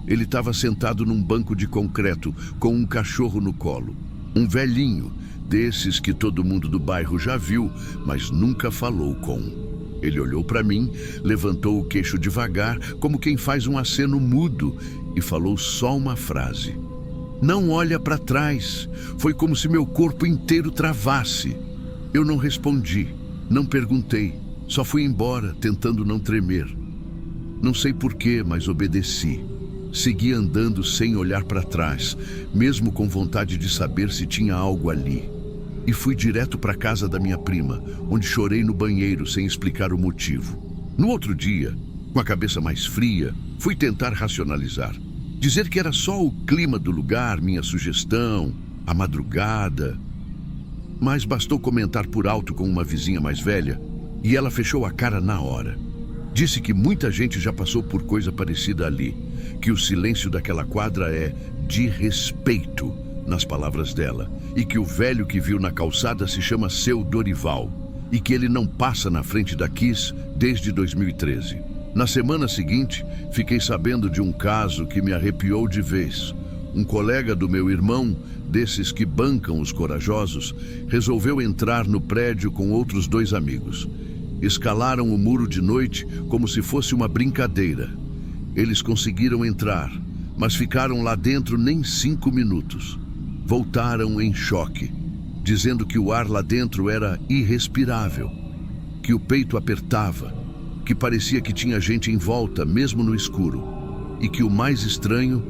Ele estava sentado num banco de concreto, com um cachorro no colo. Um velhinho, desses que todo mundo do bairro já viu, mas nunca falou com. Ele olhou para mim, levantou o queixo devagar, como quem faz um aceno mudo, e falou só uma frase. Não olha para trás. Foi como se meu corpo inteiro travasse. Eu não respondi, não perguntei, só fui embora, tentando não tremer. Não sei porquê, mas obedeci. Segui andando sem olhar para trás, mesmo com vontade de saber se tinha algo ali. E fui direto para a casa da minha prima, onde chorei no banheiro sem explicar o motivo. No outro dia, com a cabeça mais fria, fui tentar racionalizar. Dizer que era só o clima do lugar, minha sugestão, a madrugada. Mas bastou comentar por alto com uma vizinha mais velha e ela fechou a cara na hora. Disse que muita gente já passou por coisa parecida ali, que o silêncio daquela quadra é de respeito, nas palavras dela, e que o velho que viu na calçada se chama Seu Dorival, e que ele não passa na frente da Kiss desde 2013. Na semana seguinte, fiquei sabendo de um caso que me arrepiou de vez. Um colega do meu irmão, desses que bancam os corajosos, resolveu entrar no prédio com outros 2 amigos. Escalaram o muro de noite como se fosse uma brincadeira. Eles conseguiram entrar, mas ficaram lá dentro nem 5 minutos. Voltaram em choque, dizendo que o ar lá dentro era irrespirável, que o peito apertava, que parecia que tinha gente em volta, mesmo no escuro, e que o mais estranho,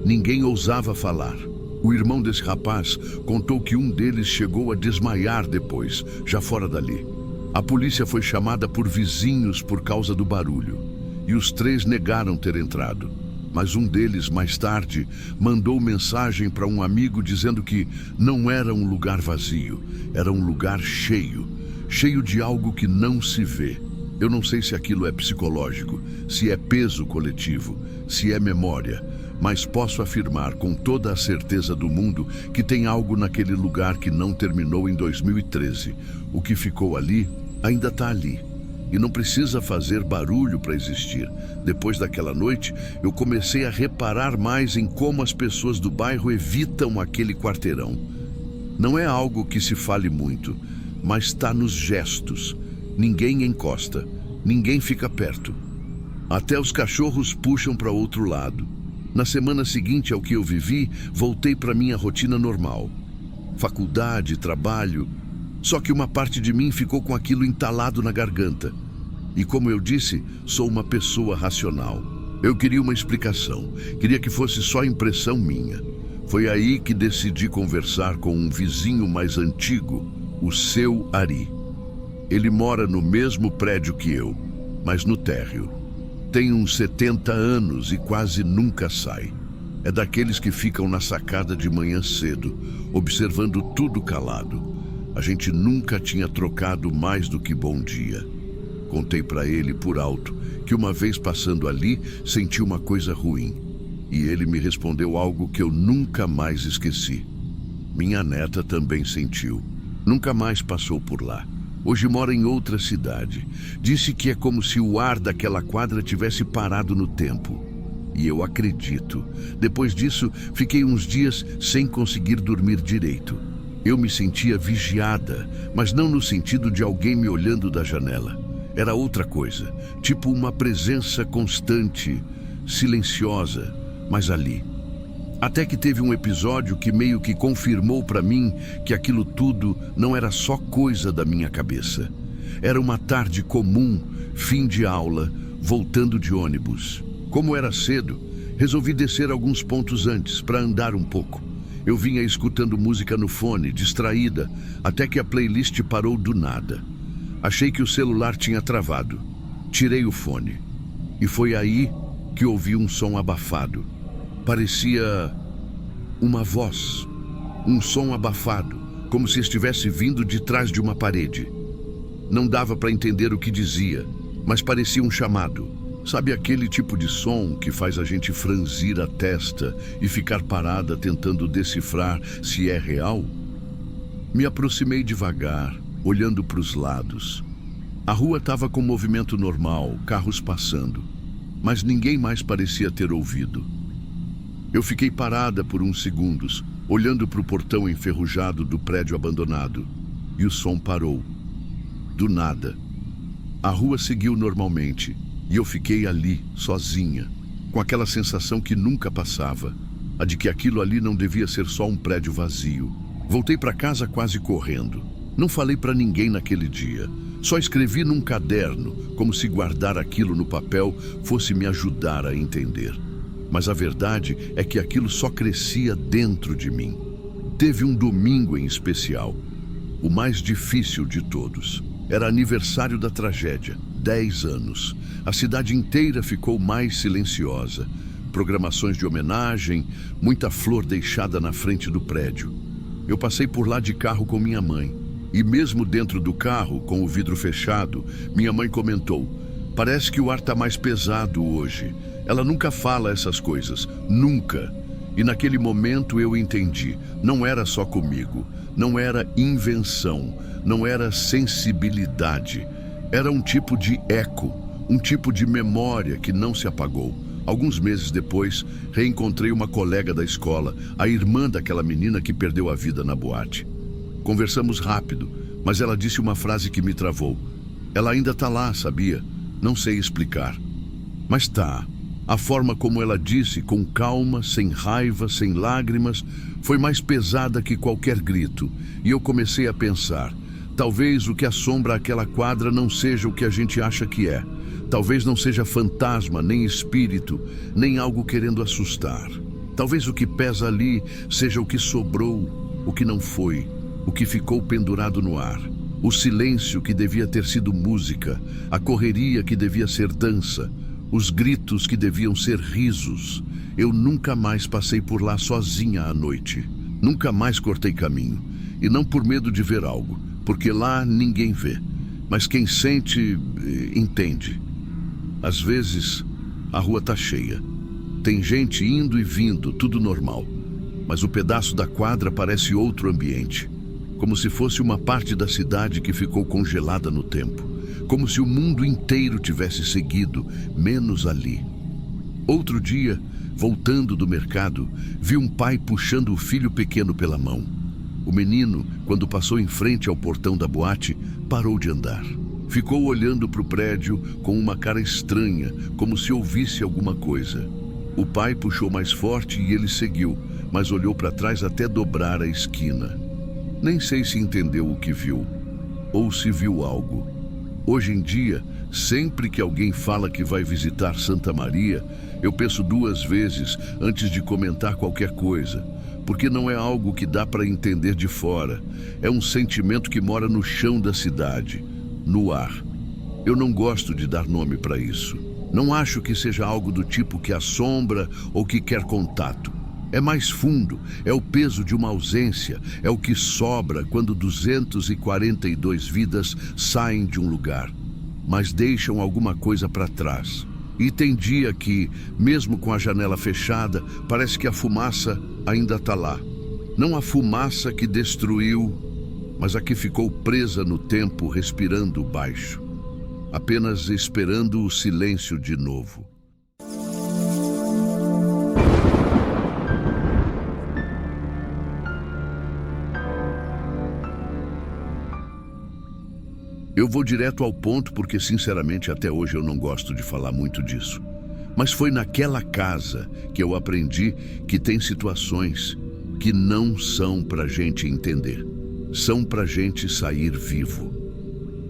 ninguém ousava falar. O irmão desse rapaz contou que um deles chegou a desmaiar depois, já fora dali. A polícia foi chamada por vizinhos por causa do barulho, e os 3 negaram ter entrado. Mas um deles, mais tarde, mandou mensagem para um amigo dizendo que não era um lugar vazio, era um lugar cheio, cheio de algo que não se vê. Eu não sei se aquilo é psicológico, se é peso coletivo, se é memória, mas posso afirmar com toda a certeza do mundo que tem algo naquele lugar que não terminou em 2013. O que ficou ali ainda está ali. E não precisa fazer barulho para existir. Depois daquela noite, eu comecei a reparar mais em como as pessoas do bairro evitam aquele quarteirão. Não é algo que se fale muito, mas está nos gestos. Ninguém encosta, ninguém fica perto. Até os cachorros puxam para outro lado. Na semana seguinte ao que eu vivi, voltei para minha rotina normal. Faculdade, trabalho. Só que uma parte de mim ficou com aquilo entalado na garganta. E como eu disse, sou uma pessoa racional. Eu queria uma explicação, queria que fosse só impressão minha. Foi aí que decidi conversar com um vizinho mais antigo, o Seu Ari. Ele mora no mesmo prédio que eu, mas no térreo. Tem uns 70 anos e quase nunca sai. É daqueles que ficam na sacada de manhã cedo, observando tudo calado. A gente nunca tinha trocado mais do que bom dia. Contei para ele por alto que uma vez passando ali senti uma coisa ruim. E ele me respondeu algo que eu nunca mais esqueci. Minha neta também sentiu. Nunca mais passou por lá. Hoje mora em outra cidade. Disse que é como se o ar daquela quadra tivesse parado no tempo. E eu acredito. Depois disso, fiquei uns dias sem conseguir dormir direito. Eu me sentia vigiada, mas não no sentido de alguém me olhando da janela. Era outra coisa, tipo uma presença constante, silenciosa, mas ali. Até que teve um episódio que meio que confirmou para mim que aquilo tudo não era só coisa da minha cabeça. Era uma tarde comum, fim de aula, voltando de ônibus. Como era cedo, resolvi descer alguns pontos antes para andar um pouco. Eu vinha escutando música no fone, distraída, até que a playlist parou do nada. Achei que o celular tinha travado. Tirei o fone. E foi aí que ouvi um som abafado. Parecia uma voz, um som abafado, como se estivesse vindo de trás de uma parede. Não dava para entender o que dizia, mas parecia um chamado. Sabe aquele tipo de som que faz a gente franzir a testa e ficar parada tentando decifrar se é real? Me aproximei devagar, olhando para os lados. A rua estava com movimento normal, carros passando, mas ninguém mais parecia ter ouvido. Eu fiquei parada por uns segundos, olhando para o portão enferrujado do prédio abandonado, e o som parou. Do nada. A rua seguiu normalmente, e eu fiquei ali, sozinha, com aquela sensação que nunca passava, a de que aquilo ali não devia ser só um prédio vazio. Voltei para casa quase correndo. Não falei para ninguém naquele dia. Só escrevi num caderno, como se guardar aquilo no papel fosse me ajudar a entender. Mas a verdade é que aquilo só crescia dentro de mim. Teve um domingo em especial, o mais difícil de todos. Era aniversário da tragédia, 10 anos. A cidade inteira ficou mais silenciosa. Programações de homenagem, muita flor deixada na frente do prédio. Eu passei por lá de carro com minha mãe. E mesmo dentro do carro, com o vidro fechado, minha mãe comentou: "Parece que o ar está mais pesado hoje." Ela nunca fala essas coisas, nunca. E naquele momento eu entendi, não era só comigo, não era invenção, não era sensibilidade. Era um tipo de eco, um tipo de memória que não se apagou. Alguns meses depois, reencontrei uma colega da escola, a irmã daquela menina que perdeu a vida na boate. Conversamos rápido, mas ela disse uma frase que me travou. Ela ainda está lá, sabia? Não sei explicar. Mas tá. A forma como ela disse, com calma, sem raiva, sem lágrimas, foi mais pesada que qualquer grito. E eu comecei a pensar, talvez o que assombra aquela quadra não seja o que a gente acha que é. Talvez não seja fantasma, nem espírito, nem algo querendo assustar. Talvez o que pesa ali seja o que sobrou, o que não foi, o que ficou pendurado no ar. O silêncio que devia ter sido música, a correria que devia ser dança, os gritos que deviam ser risos. Eu nunca mais passei por lá sozinha à noite. Nunca mais cortei caminho. E não por medo de ver algo, porque lá ninguém vê. Mas quem sente, entende. Às vezes, a rua está cheia. Tem gente indo e vindo, tudo normal. Mas o pedaço da quadra parece outro ambiente. Como se fosse uma parte da cidade que ficou congelada no tempo. Como se o mundo inteiro tivesse seguido, menos ali. Outro dia, voltando do mercado, vi um pai puxando o filho pequeno pela mão. O menino, quando passou em frente ao portão da boate, parou de andar. Ficou olhando para o prédio com uma cara estranha, como se ouvisse alguma coisa. O pai puxou mais forte e ele seguiu, mas olhou para trás até dobrar a esquina. Nem sei se entendeu o que viu, ou se viu algo. Hoje em dia, sempre que alguém fala que vai visitar Santa Maria, eu penso 2 vezes antes de comentar qualquer coisa, porque não é algo que dá para entender de fora. É um sentimento que mora no chão da cidade, no ar. Eu não gosto de dar nome para isso. Não acho que seja algo do tipo que assombra ou que quer contato. É mais fundo, é o peso de uma ausência, é o que sobra quando 242 vidas saem de um lugar, mas deixam alguma coisa para trás. E tem dia que, mesmo com a janela fechada, parece que a fumaça ainda está lá. Não a fumaça que destruiu, mas a que ficou presa no tempo, respirando baixo, apenas esperando o silêncio de novo. Eu vou direto ao ponto porque, sinceramente, até hoje eu não gosto de falar muito disso. Mas foi naquela casa que eu aprendi que tem situações que não são pra gente entender. São pra gente sair vivo.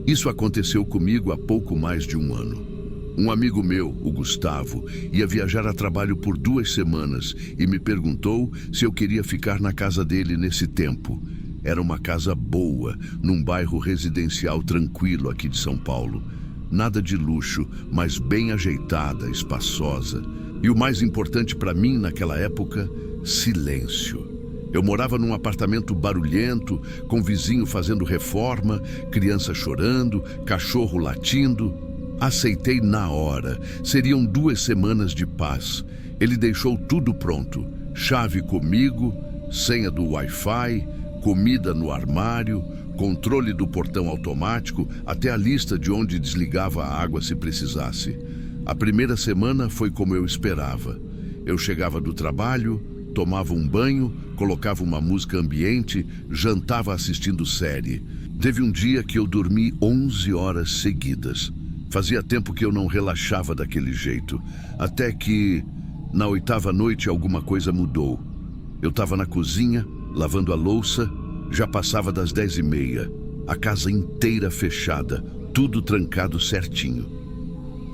Isso aconteceu comigo há pouco mais de um ano. Um amigo meu, o Gustavo, ia viajar a trabalho por 2 semanas e me perguntou se eu queria ficar na casa dele nesse tempo. Era uma casa boa, num bairro residencial tranquilo aqui de São Paulo. Nada de luxo, mas bem ajeitada, espaçosa. E o mais importante para mim naquela época, silêncio. Eu morava num apartamento barulhento, com vizinho fazendo reforma, criança chorando, cachorro latindo. Aceitei na hora. Seriam 2 semanas de paz. Ele deixou tudo pronto. Chave comigo, senha do Wi-Fi, comida no armário, controle do portão automático, até a lista de onde desligava a água se precisasse. A primeira semana foi como eu esperava. Eu chegava do trabalho, tomava um banho, colocava uma música ambiente, jantava assistindo série. Teve um dia que eu dormi 11 horas seguidas. Fazia tempo que eu não relaxava daquele jeito, até que, na 8ª noite, alguma coisa mudou. Eu estava na cozinha, lavando a louça, já passava das 10h30, a casa inteira fechada, tudo trancado certinho.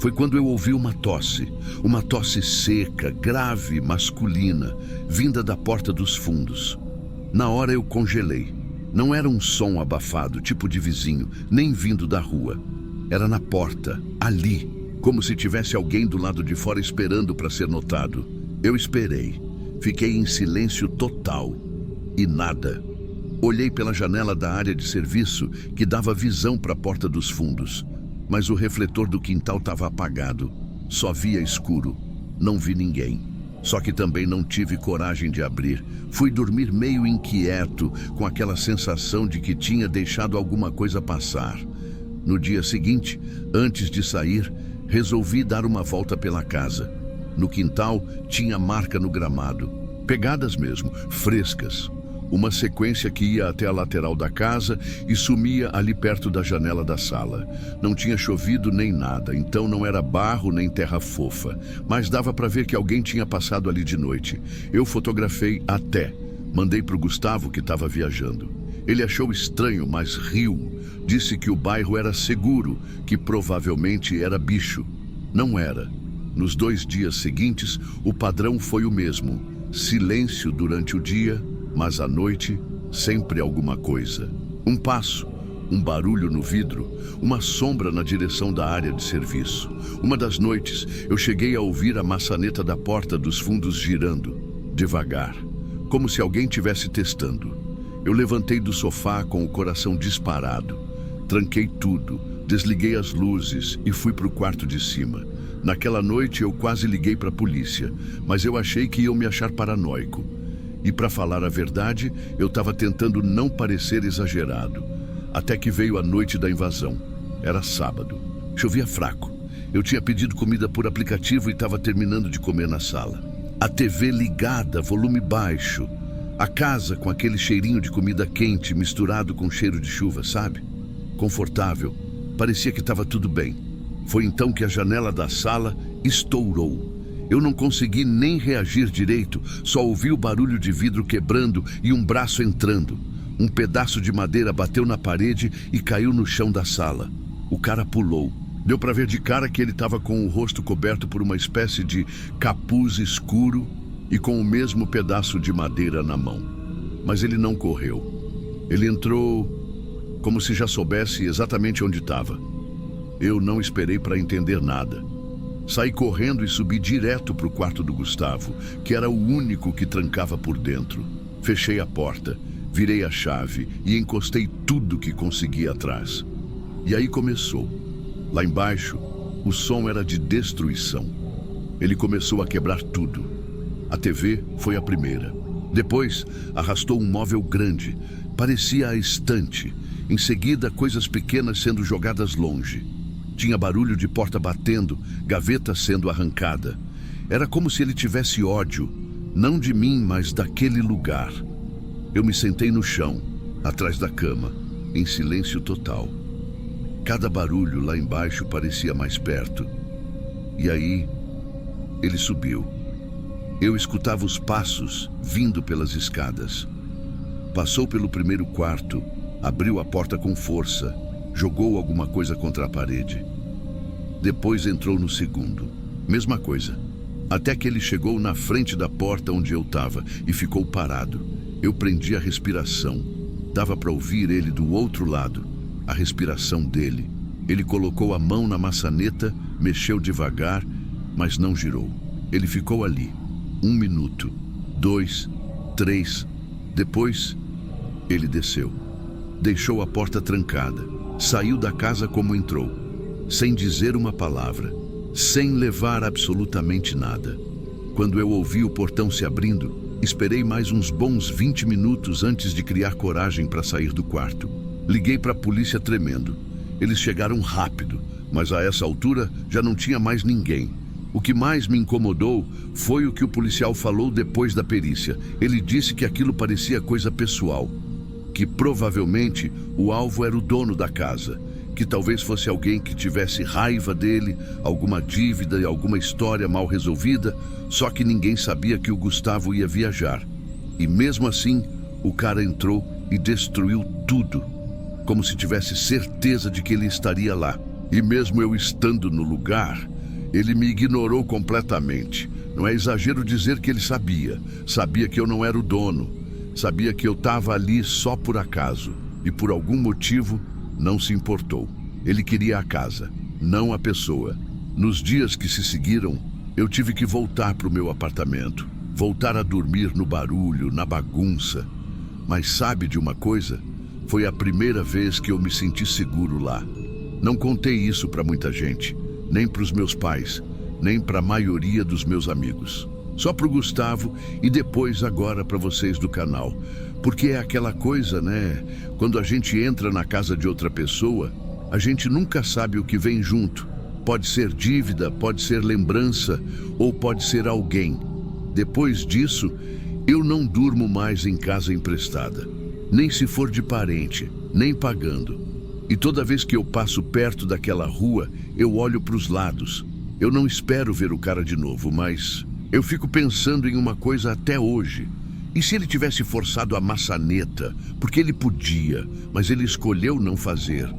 Foi quando eu ouvi uma tosse seca, grave, masculina, vinda da porta dos fundos. Na hora eu congelei. Não era um som abafado, tipo de vizinho, nem vindo da rua. Era na porta, ali, como se tivesse alguém do lado de fora esperando para ser notado. Eu esperei. Fiquei em silêncio total. E nada. Olhei pela janela da área de serviço que dava visão para a porta dos fundos, mas o refletor do quintal estava apagado. Só via escuro. Não vi ninguém. Só que também não tive coragem de abrir. Fui dormir meio inquieto, com aquela sensação de que tinha deixado alguma coisa passar. No dia seguinte, antes de sair, resolvi dar uma volta pela casa. No quintal tinha marca no gramado. Pegadas mesmo, frescas. Uma sequência que ia até a lateral da casa e sumia ali perto da janela da sala. Não tinha chovido nem nada, então não era barro nem terra fofa, mas dava para ver que alguém tinha passado ali de noite. Eu fotografei até. Mandei para o Gustavo, que estava viajando. Ele achou estranho, mas riu. Disse que o bairro era seguro, que provavelmente era bicho. Não era. Nos 2 dias seguintes, o padrão foi o mesmo. Silêncio durante o dia, mas à noite, sempre alguma coisa. Um passo, um barulho no vidro, uma sombra na direção da área de serviço. Uma das noites, eu cheguei a ouvir a maçaneta da porta dos fundos girando, devagar, como se alguém estivesse testando. Eu levantei do sofá com o coração disparado. Tranquei tudo, desliguei as luzes e fui para o quarto de cima. Naquela noite eu quase liguei para a polícia, mas eu achei que iam me achar paranoico. E para falar a verdade, eu estava tentando não parecer exagerado. Até que veio a noite da invasão. Era sábado. Chovia fraco. Eu tinha pedido comida por aplicativo e estava terminando de comer na sala. A TV ligada, volume baixo. A casa com aquele cheirinho de comida quente misturado com cheiro de chuva, sabe? Confortável. Parecia que estava tudo bem. Foi então que a janela da sala estourou. Eu não consegui nem reagir direito, só ouvi o barulho de vidro quebrando e um braço entrando. Um pedaço de madeira bateu na parede e caiu no chão da sala. O cara pulou. Deu para ver de cara que ele estava com o rosto coberto por uma espécie de capuz escuro e com o mesmo pedaço de madeira na mão. Mas ele não correu. Ele entrou como se já soubesse exatamente onde estava. Eu não esperei para entender nada. Saí correndo e subi direto para o quarto do Gustavo, que era o único que trancava por dentro. Fechei a porta, virei a chave e encostei tudo que consegui atrás. E aí começou. Lá embaixo, o som era de destruição. Ele começou a quebrar tudo. A TV foi a primeira. Depois, arrastou um móvel grande, parecia a estante. Em seguida, coisas pequenas sendo jogadas longe. Tinha barulho de porta batendo, gaveta sendo arrancada. Era como se ele tivesse ódio, não de mim, mas daquele lugar. Eu me sentei no chão, atrás da cama, em silêncio total. Cada barulho lá embaixo parecia mais perto. E aí, ele subiu. Eu escutava os passos vindo pelas escadas. Passou pelo primeiro quarto, abriu a porta com força, jogou alguma coisa contra a parede. Depois entrou no segundo. Mesma coisa. Até que ele chegou na frente da porta onde eu estava e ficou parado. Eu prendi a respiração. Dava para ouvir ele do outro lado, a respiração dele. Ele colocou a mão na maçaneta, mexeu devagar, mas não girou. Ele ficou ali. 1 minuto, 2, 3. Depois, ele desceu. Deixou a porta trancada. Saiu da casa como entrou, sem dizer uma palavra, sem levar absolutamente nada. Quando eu ouvi o portão se abrindo, esperei mais uns bons 20 minutos antes de criar coragem para sair do quarto. Liguei para a polícia tremendo. Eles chegaram rápido, mas a essa altura já não tinha mais ninguém. O que mais me incomodou foi o que o policial falou depois da perícia. Ele disse que aquilo parecia coisa pessoal, que provavelmente o alvo era o dono da casa, que talvez fosse alguém que tivesse raiva dele, alguma dívida e alguma história mal resolvida, só que ninguém sabia que o Gustavo ia viajar. E mesmo assim, o cara entrou e destruiu tudo, como se tivesse certeza de que ele estaria lá. E mesmo eu estando no lugar, ele me ignorou completamente. Não é exagero dizer que ele sabia. Sabia que eu não era o dono. Sabia que eu estava ali só por acaso. E por algum motivo, não se importou. Ele queria a casa, não a pessoa. Nos dias que se seguiram, eu tive que voltar para o meu apartamento. Voltar a dormir no barulho, na bagunça. Mas sabe de uma coisa? Foi a primeira vez que eu me senti seguro lá. Não contei isso para muita gente. Nem para os meus pais, nem para a maioria dos meus amigos. Só para o Gustavo e depois agora para vocês do canal. Porque é aquela coisa, né? Quando a gente entra na casa de outra pessoa, a gente nunca sabe o que vem junto. Pode ser dívida, pode ser lembrança ou pode ser alguém. Depois disso, eu não durmo mais em casa emprestada. Nem se for de parente, nem pagando. E toda vez que eu passo perto daquela rua, eu olho para os lados. Eu não espero ver o cara de novo, mas eu fico pensando em uma coisa até hoje. E se ele tivesse forçado a maçaneta? Porque ele podia, mas ele escolheu não fazer.